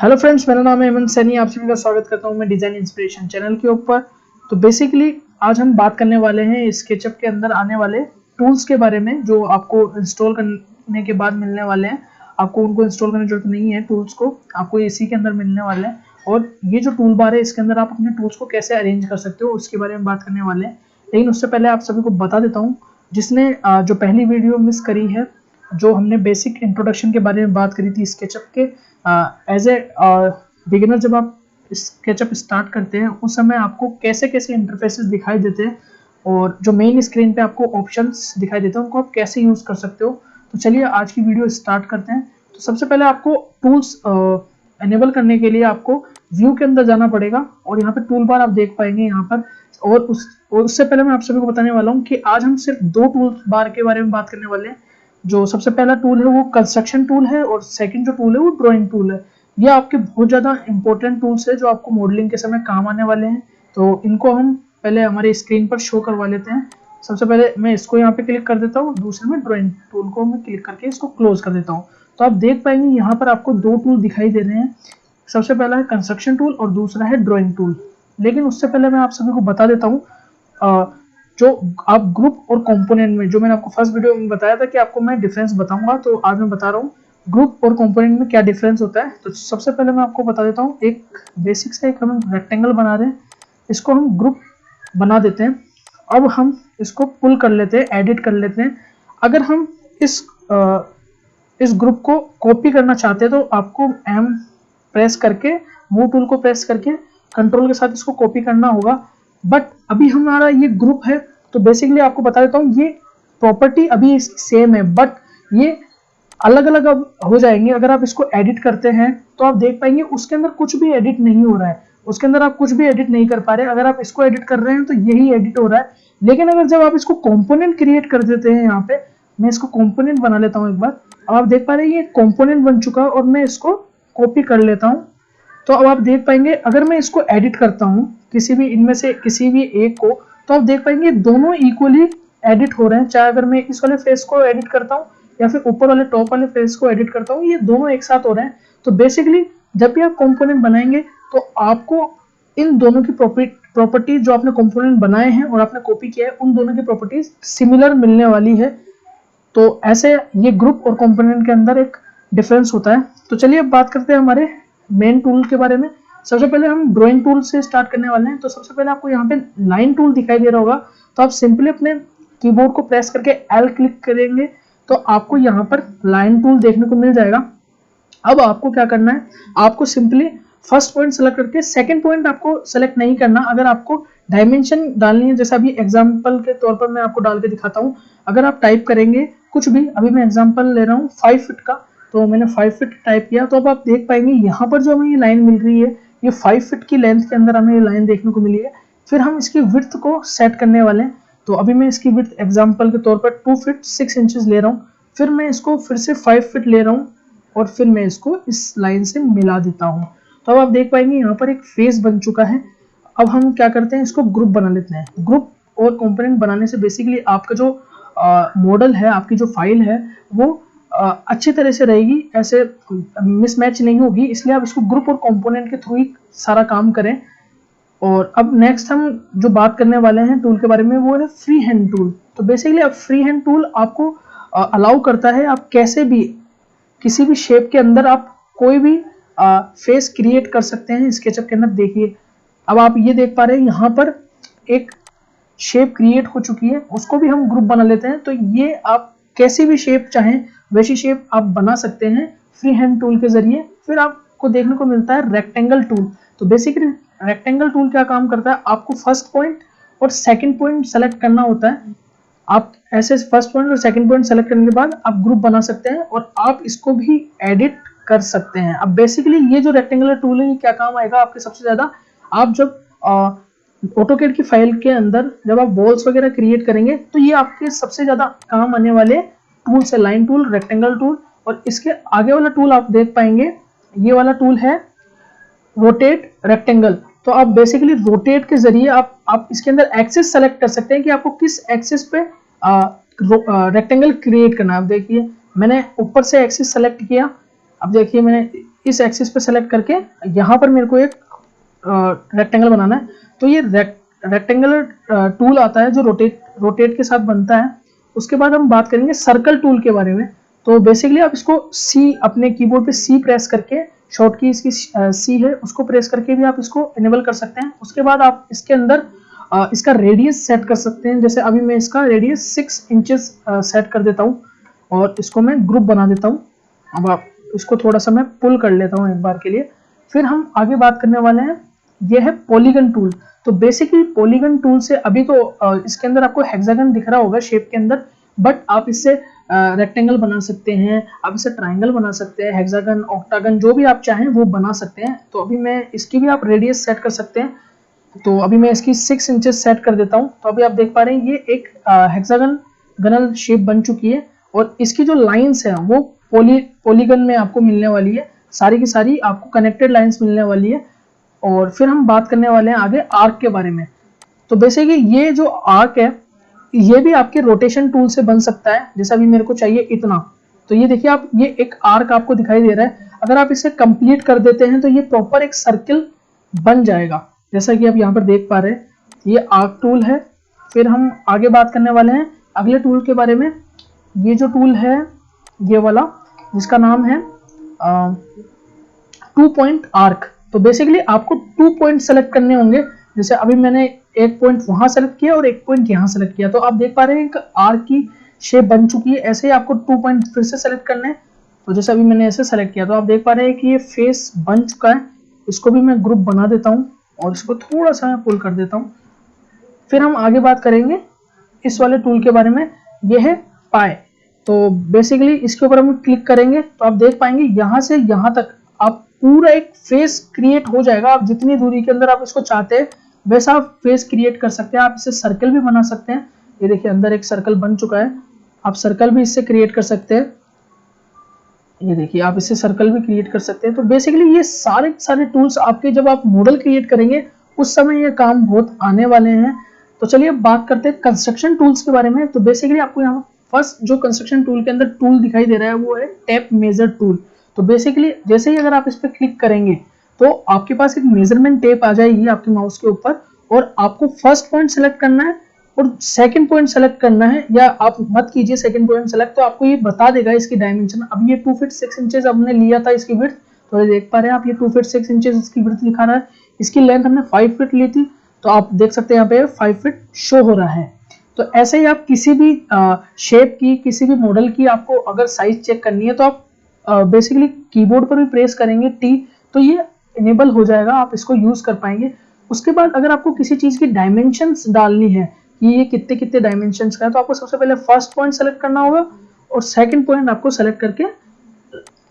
Hello friends, मेरा नाम है हेमंत सैनी। आप सभी का स्वागत करता हूं मैं डिजाइन इंस्पिरेशन चैनल के ऊपर। तो बेसिकली आज हम बात करने वाले हैं स्केचअप के अंदर आने वाले टूल्स के बारे में, जो आपको इंस्टॉल करने के बाद मिलने वाले हैं। आपको उनको इंस्टॉल करने की जरूरत नहीं है, टूल्स को आपको इसी के अंदर मिलने वाले हैं। और ये जो टूल बार है, इसके अंदर आप अपने टूल्स को कैसे अरेंज कर सकते हो उसके बारे में बात करने वाले हैं। लेकिन उससे पहले आप सभी को बता देता हूँ, जिसने जो पहली वीडियो मिस करी है, जो हमने बेसिक इंट्रोडक्शन के बारे में बात करी थी स्केचअप के, एज ए बिगिनर जब आप स्केचअप स्टार्ट करते हैं उस समय आपको कैसे कैसे इंटरफेसेस दिखाई देते हैं और जो मेन स्क्रीन पे आपको ऑप्शंस दिखाई देते हैं उनको आप कैसे यूज़ कर सकते हो। तो चलिए आज की वीडियो स्टार्ट करते हैं। तो सबसे पहले आपको टूल्स एनेबल करने के लिए आपको व्यू के अंदर जाना पड़ेगा और यहाँ पे टूल बार आप देख पाएंगे यहाँ पर। और उससे पहले मैं आप सभी को बताने वाला हूँ कि आज हम सिर्फ दो टूल बार के बारे में बात करने वाले हैं। जो सबसे पहला टूल है वो कंस्ट्रक्शन टूल है और सेकंड जो टूल है वो ड्राइंग टूल है। ये आपके बहुत ज़्यादा इंपॉर्टेंट टूल्स है जो आपको मॉडलिंग के समय काम आने वाले हैं। तो इनको हम पहले हमारे स्क्रीन पर शो करवा लेते हैं। सबसे पहले मैं इसको यहाँ पे क्लिक कर देता हूँ, दूसरे में ड्राइंग टूल को मैं क्लिक करके इसको क्लोज कर देता हूँ। तो आप देख पाएंगे यहाँ पर आपको दो टूल दिखाई दे रहे हैं। सबसे पहला है कंस्ट्रक्शन टूल और दूसरा है ड्राइंग टूल। लेकिन उससे पहले मैं आप सभी को बता देता हूँ, जो आप ग्रुप और कंपोनेंट में, जो मैंने आपको फर्स्ट वीडियो में बताया था कि आपको मैं डिफरेंस बताऊंगा, तो आज मैं बता रहा हूँ ग्रुप और कंपोनेंट में क्या डिफरेंस होता है। तो सबसे पहले मैं आपको बता देता हूँ, एक बेसिक से एक हम रेक्टेंगल बना रहे हैं, इसको हम ग्रुप बना देते हैं। अब हम इसको पुल कर लेते हैं, एडिट कर लेते हैं। अगर हम इस ग्रुप को कॉपी करना चाहते हैं तो आपको एम प्रेस करके, मूव टूल को प्रेस करके कंट्रोल के साथ इसको कॉपी करना होगा। बट अभी हमारा ये ग्रुप है, तो बेसिकली आपको बता देता हूँ, ये प्रॉपर्टी अभी सेम है बट ये अलग अलग अब हो जाएंगे। अगर आप इसको एडिट करते हैं तो आप देख पाएंगे उसके अंदर कुछ भी एडिट नहीं हो रहा है, उसके अंदर आप कुछ भी एडिट नहीं कर पा रहे। अगर आप इसको एडिट कर रहे हैं तो यही एडिट हो रहा है। लेकिन अगर जब आप इसको कंपोनेंट क्रिएट कर देते हैं, यहाँ पे मैं इसको कंपोनेंट बना लेता हूँ एक बार। अब आप देख पा रहे हैं ये कंपोनेंट बन चुका है और मैं इसको कॉपी कर लेता हूँ। तो अब आप देख पाएंगे अगर मैं इसको एडिट करता हूँ किसी भी इनमें से किसी भी एक को, तो आप देख पाएंगे दोनों इक्वली एडिट हो रहे हैं। चाहे अगर मैं इस वाले फेस को एडिट करता हूँ या फिर ऊपर वाले टॉप वाले फेस को एडिट करता हूँ, ये दोनों एक साथ हो रहे हैं। तो बेसिकली जब भी आप कंपोनेंट बनाएंगे तो आपको इन दोनों की प्रॉपर्टीज जो आपने कंपोनेंट बनाए हैं और आपने कॉपी किया है, उन दोनों की प्रॉपर्टीज सिमिलर मिलने वाली है। तो ऐसे ये ग्रुप और कंपोनेंट के अंदर एक डिफरेंस होता है। तो चलिए अब बात करते हैं हमारे मेन टूल के बारे में। सबसे पहले हम ड्राइंग टूल से स्टार्ट करने वाले हैं। तो सबसे पहले आपको यहाँ पे लाइन टूल दिखाई दे रहा होगा, तो आप सिंपली अपने कीबोर्ड को प्रेस करके एल क्लिक करेंगे तो आपको यहाँ पर लाइन टूल देखने को मिल जाएगा। अब आपको क्या करना है, आपको सिंपली फर्स्ट पॉइंट सेलेक्ट करके सेकंड पॉइंट आपको सेलेक्ट नहीं करना। अगर आपको डायमेंशन डालनी है, जैसा अभी एग्जांपल के तौर पर मैं आपको डाल के दिखाता हूँ। अगर आप टाइप करेंगे कुछ भी, अभी मैं एग्जांपल ले रहा हूँ 5 फीट का, तो मैंने 5 फीट टाइप किया। तो अब आप देख पाएंगे यहाँ पर जो हमें ये लाइन मिल रही है, ये 5 फीट की लेंथ के अंदर हमें ये लाइन देखने को मिली है। फिर हम इसकी विड्थ को सेट करने वाले हैं। तो अभी मैं इसकी विड्थ एग्जाम्पल के तौर पर 2 फीट 6 इंचेस ले रहा हूँ। फिर मैं इसको फिर से 5 फीट ले रहा हूँ और फिर मैं इसको इस लाइन से मिला देता हूँ। तो अब आप देख पाएंगे यहाँ पर एक फेस बन चुका है। अब हम क्या करते हैं, इसको ग्रुप बना लेते हैं। ग्रुप और कंपोनेंट बनाने से बेसिकली आपका जो मॉडल है, आपकी जो फाइल है, वो अच्छी तरह से रहेगी, ऐसे मिसमैच नहीं होगी। इसलिए आप इसको ग्रुप और कंपोनेंट के थ्रू ही सारा काम करें। और अब नेक्स्ट हम जो बात करने वाले हैं टूल के बारे में, वो है फ्री हैंड टूल। तो बेसिकली अब फ्री हैंड टूल आपको अलाउ करता है, आप कैसे भी किसी भी शेप के अंदर आप कोई भी फेस क्रिएट कर सकते हैं स्केचअप के अंदर। देखिए अब आप ये देख पा रहे हैं यहाँ पर एक शेप क्रिएट हो चुकी है, उसको भी हम ग्रुप बना लेते हैं। तो ये आप कैसी भी शेप चाहें वैसी शेप आप बना सकते हैं फ्री हैंड टूल के जरिए। फिर आपको देखने को मिलता है रेक्टेंगल टूल। तो बेसिकली रेक्टेंगल टूल क्या काम करता है, आपको फर्स्ट पॉइंट और सेकंड पॉइंट सेलेक्ट करना होता है। आप ऐसे फर्स्ट पॉइंट और सेकंड पॉइंट सेलेक्ट करने के बाद आप ग्रुप बना सकते हैं और आप इसको भी एडिट कर सकते हैं। अब बेसिकली ये जो रेक्टेंगुलर टूल है, ये क्या काम आएगा आपके सबसे ज्यादा, आप जब ऑटोकैड की फाइल के अंदर जब आप वॉल्स वगैरह क्रिएट करेंगे तो ये आपके सबसे ज्यादा काम आने वाले टूल्स है, लाइन टूल, रेक्टेंगल टूल। और इसके आगे वाला टूल आप देख पाएंगे, ये वाला टूल है रोटेट रेक्टेंगल। तो आप बेसिकली रोटेट के जरिए आप इसके अंदर एक्सिस सेलेक्ट कर सकते हैं कि आपको किस एक्सिस पे रेक्टेंगल क्रिएट करना है। अब देखिए मैंने ऊपर से एक्सिस सेलेक्ट किया, अब देखिए मैंने इस एक्सिस पे सेलेक्ट करके यहाँ पर मेरे को एक रेक्टेंगल बनाना है। तो ये रेक्टेंगुलर टूल आता है जो रोटेट के साथ बनता है। उसके बाद हम बात करेंगे सर्कल टूल के बारे में। तो बेसिकली आप इसको सी अपने कीबोर्ड पे सी प्रेस करके, शॉर्ट की इसकी सी है, उसको प्रेस करके भी आप इसको इनेबल कर सकते हैं। उसके बाद आप इसके अंदर इसका रेडियस सेट कर सकते हैं। जैसे अभी मैं इसका रेडियस 6 इंचेस सेट कर देता हूँ और इसको मैं ग्रुप बना देता हूँ। अब आप इसको थोड़ा सा मैं पुल कर लेता हूँ एक बार के लिए। फिर हम आगे बात करने वाले हैं, ये है पॉलीगन टूल। तो बेसिकली पॉलीगन टूल से अभी तो इसके अंदर आपको हेक्सागन दिख रहा होगा शेप के अंदर, बट आप इससे रेक्टेंगल बना सकते हैं, आप इससे ट्राइंगल बना सकते हैं, हेक्सागन, ऑक्टागन, जो भी आप चाहें वो बना सकते हैं। तो अभी मैं इसकी भी आप रेडियस सेट कर सकते हैं। तो अभी मैं इसकी 6 इंचेस सेट कर देता हूँ। तो अभी आप देख पा रहे हैं ये एक हेक्सागन गनल शेप बन चुकी है और इसकी जो लाइंस है वो पॉलीगन में आपको मिलने वाली है। सारी की सारी आपको कनेक्टेड लाइंस मिलने वाली है। और फिर हम बात करने वाले हैं आगे आर्क के बारे में। तो बेसिकली ये जो आर्क है ये भी आपके रोटेशन टूल से बन सकता है। जैसा भी मेरे को चाहिए इतना, तो ये देखिए आप, ये एक आर्क आपको दिखाई दे रहा है। अगर आप इसे कंप्लीट कर देते हैं तो ये प्रॉपर एक सर्किल बन जाएगा, जैसा कि आप यहाँ पर देख पा रहे हैं। ये आर्क टूल है। फिर हम आगे बात करने वाले हैं अगले टूल के बारे में। ये जो टूल है ये वाला, जिसका नाम है 2 पॉइंट आर्क। तो बेसिकली आपको 2 पॉइंट सेलेक्ट करने होंगे। जैसे अभी मैंने एक पॉइंट वहां सेलेक्ट किया और एक पॉइंट यहाँ सेलेक्ट किया, तो आप देख पा रहे हैं एक आर्क की शेप बन चुकी है। ऐसे ही आपको 2 पॉइंट फिर से सेलेक्ट करने हैं। तो जैसे अभी मैंने ऐसे सेलेक्ट किया तो आप देख पा रहे हैं कि ये फेस बन चुका है। इसको भी मैं ग्रुप बना देता हूँ और इसको थोड़ा सा मैं पुल कर देता हूँ। फिर हम आगे बात करेंगे इस वाले टूल के बारे में, ये है पाई। तो बेसिकली इसके ऊपर हम क्लिक करेंगे तो आप देख पाएंगे यहाँ से यहाँ तक आप पूरा एक फेस क्रिएट हो जाएगा। आप जितनी दूरी के अंदर आप इसको चाहते हैं वैसा आप फेस क्रिएट कर सकते हैं। आप इसे सर्कल भी बना सकते हैं। ये देखिए अंदर एक सर्कल बन चुका है, आप सर्कल भी इससे क्रिएट कर सकते हैं। ये देखिए आप इससे सर्कल भी क्रिएट कर सकते हैं। तो बेसिकली ये सारे टूल्स आपके जब आप मॉडल क्रिएट करेंगे उस समय ये काम बहुत आने वाले हैं। तो चलिए बात करते हैं कंस्ट्रक्शन टूल्स के बारे में। तो बेसिकली आपको यहाँ फर्स्ट जो कंस्ट्रक्शन टूल के अंदर टूल दिखाई दे रहा है वो है टेप मेजर टूल। तो बेसिकली जैसे ही अगर आप इस पर क्लिक करेंगे तो आपके पास एक मेजरमेंट टेप आ जाएगी आपके माउस के ऊपर और आपको फर्स्ट पॉइंट सेलेक्ट करना है और सेकंड पॉइंट सेलेक्ट करना है, या आप मत कीजिए सेकंड पॉइंट सेलेक्ट, तो आपको ये बता देगा इसकी डायमेंशन। अब ये 2 फीट 6 इंचेस हमने लिया था इसकी विड्थ, तो देख पा रहे हैं आप ये 2 फीट 6 इंचेस इसकी विड्थ दिखा रहा है। इसकी लेंथ हमने 5 फीट ली थी, तो आप देख सकते हैं यहाँ पे 5 फीट शो हो रहा है। तो ऐसे ही आप किसी भी शेप की, किसी भी मॉडल की आपको अगर साइज चेक करनी है तो आप बेसिकली कीबोर्ड पर भी प्रेस करेंगे टी, तो ये इनेबल हो जाएगा, आप इसको यूज कर पाएंगे। उसके बाद अगर आपको किसी चीज की डायमेंशंस डालनी है कि ये कितने कितने डायमेंशंस का है, तो आपको सबसे पहले फर्स्ट पॉइंट सेलेक्ट करना होगा और सेकंड पॉइंट आपको सेलेक्ट करके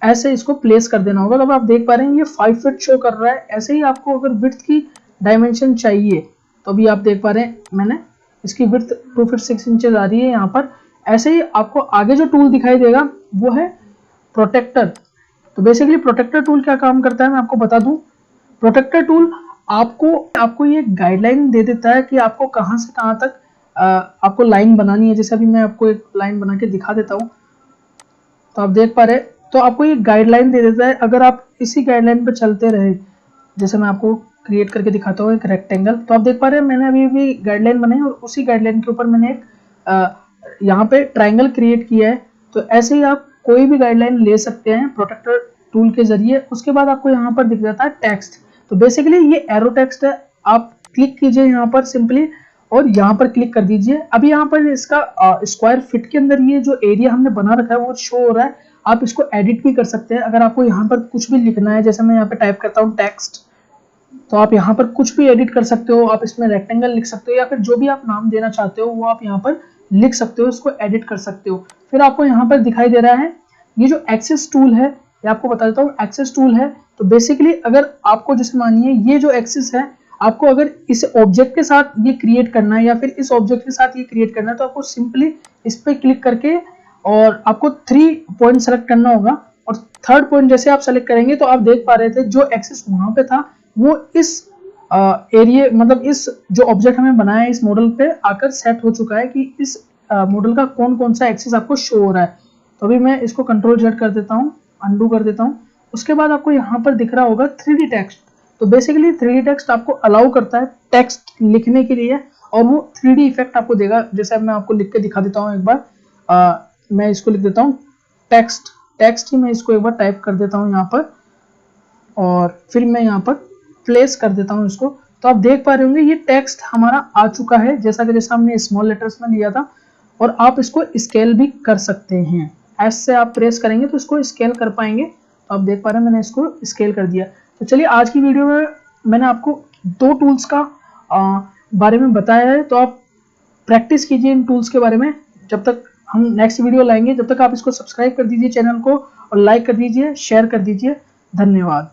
ऐसे इसको प्लेस कर देना होगा। तो आप देख पा रहे हैं ये 5 फीट शो कर रहा है। ऐसे ही आपको अगर विड्थ की डायमेंशन चाहिए तो अभी आप देख पा रहे हैं मैंने इसकी विड्थ 2 फीट 6 इंचेस आ रही है यहाँ पर। ऐसे ही आपको आगे जो टूल दिखाई देगा वो है प्रोटेक्टर। तो बेसिकली प्रोटेक्टर टूल क्या काम करता है मैं आपको बता दूं। प्रोटेक्टर टूल आपको ये गाइडलाइन दे देता है कि आपको कहां से कहां तक आपको लाइन बनानी है। जैसे अभी मैं आपको एक लाइन बना के दिखा देता हूं, तो आप देख पा रहे हैं, तो आपको ये गाइडलाइन दे देता है। अगर आप इसी गाइडलाइन पर चलते रहे, जैसे मैं आपको क्रिएट करके दिखाता हूँ एक रेक्टेंगल, तो आप देख पा रहे हैं मैंने अभी भी गाइडलाइन बनाई और उसी गाइडलाइन के ऊपर मैंने एक यहाँ पे ट्राइंगल क्रिएट किया है। तो ऐसे ही आप कोई भी गाइडलाइन ले सकते हैं प्रोटेक्टर टूल के जरिए। उसके बाद आपको यहाँ पर दिख जाता है टेक्स्ट। तो बेसिकली ये एरो टेक्स्ट है, आप क्लिक कीजिए यहाँ पर सिंपली और यहाँ पर क्लिक कर दीजिए। अभी यहाँ पर इसका स्क्वायर फीट के अंदर ये जो एरिया हमने बना रखा है वो शो हो रहा है। आप इसको एडिट भी कर सकते हैं। अगर आपको यहाँ पर कुछ भी लिखना है, जैसे मैं यहाँ पे टाइप करता हूँ टेक्स्ट, तो आप यहाँ पर कुछ भी एडिट कर सकते हो। आप इसमें रेक्टेंगल लिख सकते हो या फिर जो भी आप नाम देना चाहते हो वो आप यहाँ पर लिख सकते हो, इसको एडिट कर सकते हो। फिर आपको यहाँ पर दिखाई दे रहा है ये जो एक्सेस टूल है, ये आपको बता देता हूँ एक्सेस टूल है। तो बेसिकली अगर आपको जैसे मानिए ये जो एक्सेस है, आपको अगर इस ऑब्जेक्ट के साथ ये क्रिएट करना है या फिर इस ऑब्जेक्ट के साथ ये क्रिएट करना है, तो आपको सिंपली इस पर क्लिक करके और आपको 3 पॉइंट सेलेक्ट करना होगा और थर्ड पॉइंट जैसे आप सेलेक्ट करेंगे तो आप देख पा रहे थे जो एक्सेस वहां पे था वो इस एरिया, मतलब इस जो ऑब्जेक्ट हमें बनाया है इस मॉडल पे आकर सेट हो चुका है कि इस मॉडल का कौन कौन सा एक्सेस आपको शो हो रहा है। तो अभी मैं इसको कंट्रोल जेड कर देता हूँ, अंडू कर देता हूँ उसके बाद आपको यहाँ पर दिख रहा होगा 3D टेक्स्ट। तो बेसिकली 3D टेक्स्ट आपको अलाउ करता है टेक्स्ट लिखने के लिए और वो 3D इफेक्ट आपको देगा। जैसे अब मैं आपको लिख के दिखा देता हूँ एक बार। मैं इसको लिख देता हूँ टेक्स्ट ही मैं इसको एक बार टाइप कर देता हूँ यहाँ पर और फिर मैं यहाँ पर प्लेस कर देता हूँ इसको। तो आप देख पा रहे होंगे ये टेक्स्ट हमारा आ चुका है जैसा कि जैसा हमने स्मॉल लेटर्स में लिया था। और आप इसको स्केल भी कर सकते हैं, ऐसे आप प्रेस करेंगे तो इसको स्केल कर पाएंगे। तो आप देख पा रहे हैं मैंने इसको स्केल कर दिया। तो चलिए आज की वीडियो में मैंने आपको 2 टूल्स का बारे में बताया है। तो आप प्रैक्टिस कीजिए इन टूल्स के बारे में। जब तक हम नेक्स्ट वीडियो लाएंगे, जब तक आप इसको सब्सक्राइब कर दीजिए चैनल को और लाइक कर दीजिए, शेयर कर दीजिए। धन्यवाद।